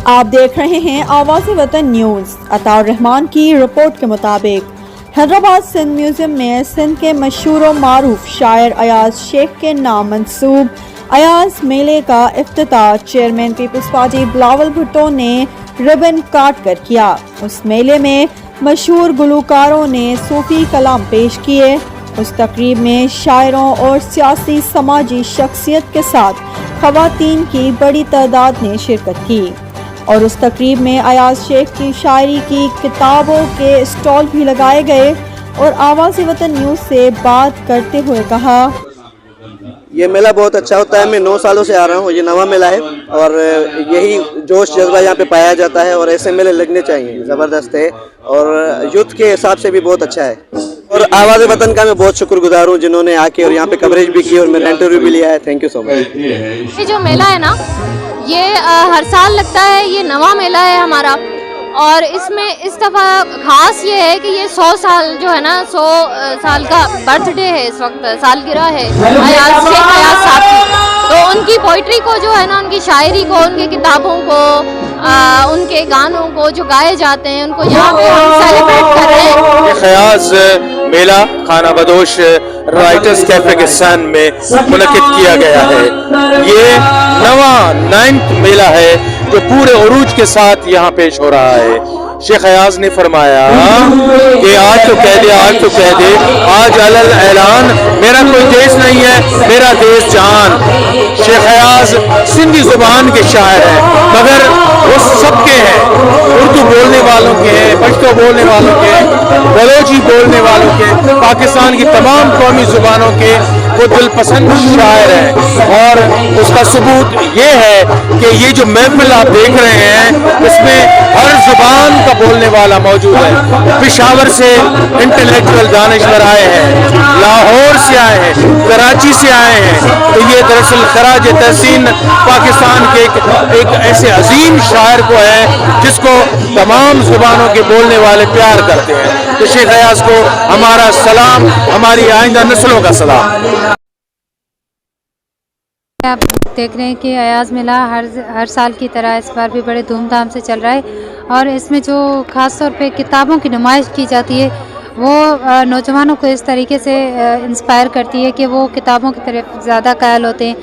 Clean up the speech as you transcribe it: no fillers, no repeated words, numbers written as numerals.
آپ دیکھ رہے ہیں آواز وطن نیوز۔ عطاء الرحمان کی رپورٹ کے مطابق حیدرآباد سندھ میوزیم میں سندھ کے مشہور و معروف شاعر ایاز شیخ کے نام منسوب ایاز میلے کا افتتاح chairman Peoples Party Bilawal Bhutto نے ربن کاٹ کر کیا۔ اس میلے میں مشہور گلوکاروں نے صوفی کلام پیش کیے۔ اس تقریب میں شاعروں اور سیاسی سماجی شخصیت کے ساتھ خواتین کی بڑی تعداد نے شرکت کی، اور اس تقریب میں ایاز شیخ کی شاعری کی کتابوں کے اسٹال بھی لگائے گئے۔ اور آواز وطن نیوز سے بات کرتے ہوئے کہا، یہ میلہ بہت اچھا ہوتا ہے۔ میں 9 سالوں سے آ رہا ہوں، یہ نواں میلہ ہے اور یہی جوش جذبہ یہاں پہ پایا جاتا ہے، اور ایسے میلے لگنے چاہیے، زبردست ہے اور یوتھ کے حساب سے بھی بہت اچھا ہے۔ اور آواز وطن کا میں بہت شکر گزار ہوں جنہوں نے آ کے اور یہاں پہ کوریج بھی کی اور میں نے انٹرویو بھی لیا ہے۔ تھینک یو سو مچ۔ یہ جو میلہ ہے نا، یہ ہر سال لگتا ہے، یہ نواں میلہ ہے ہمارا، اور اس میں اس دفعہ خاص یہ ہے کہ یہ 100 سال جو ہے نا، 100 سال کا برتھ ڈے ہے، اس وقت سالگرہ ہے ایاز شیخ ایاز صاحب کی، تو ان کی پوئٹری کو جو ہے نا، ان کی شاعری کو، ان کی کتابوں کو، ان کے گانوں کو جو گائے جاتے ہیں، ان کو یہاں پہ ہم سیلیبریٹ کر رہے ہیں۔ خیاز میلہ خانہ بدوش رائٹرز کیفے کے سین میں منعقد کیا گیا ہے۔ یہ نواں 9th میلہ ہے جو پورے عروج کے ساتھ یہاں پیش ہو رہا ہے۔ شیخ ایاز نے فرمایا کہ آج تو کہہ دے، آج تو کہہ دے، آج علل اعلان، میرا کوئی دیش نہیں ہے، میرا دیش جہان۔ شیخ ایاز سندھی زبان کے شاعر ہیں، مگر وہ سب کے ہیں، اردو بولنے والوں کے ہیں، پشتو بولنے والوں کے، بلوچی بولنے والوں کے، پاکستان کی تمام قومی زبانوں کے وہ دل پسند شاعر ہیں۔ اور اس کا ثبوت یہ ہے کہ یہ جو محفل آپ دیکھ رہے ہیں، اس میں ہر زبان کا بولنے والا موجود ہے۔ پشاور سے انٹلیکچوئل دانشور آئے ہیں، لاہور سے آئے ہیں، کراچی سے آئے ہیں، تو یہ دراصل خراج تحسین پاکستان کے ایک ایسے عظیم شاعر کو ہے جس کو تمام زبانوں کے بولنے والے پیار کرتے ہیں۔ تو شیخ ایاز کو ہمارا سلام، ہماری آئندہ نسلوں کا سلام۔ آپ دیکھ رہے ہیں کہ ایاز میلہ ہر سال کی طرح اس بار بھی بڑے دھوم دھام سے چل رہا ہے، اور اس میں جو خاص طور پہ کتابوں کی نمائش کی جاتی ہے، وہ نوجوانوں کو اس طریقے سے انسپائر کرتی ہے کہ وہ کتابوں کی طرف زیادہ قائل ہوتے ہیں۔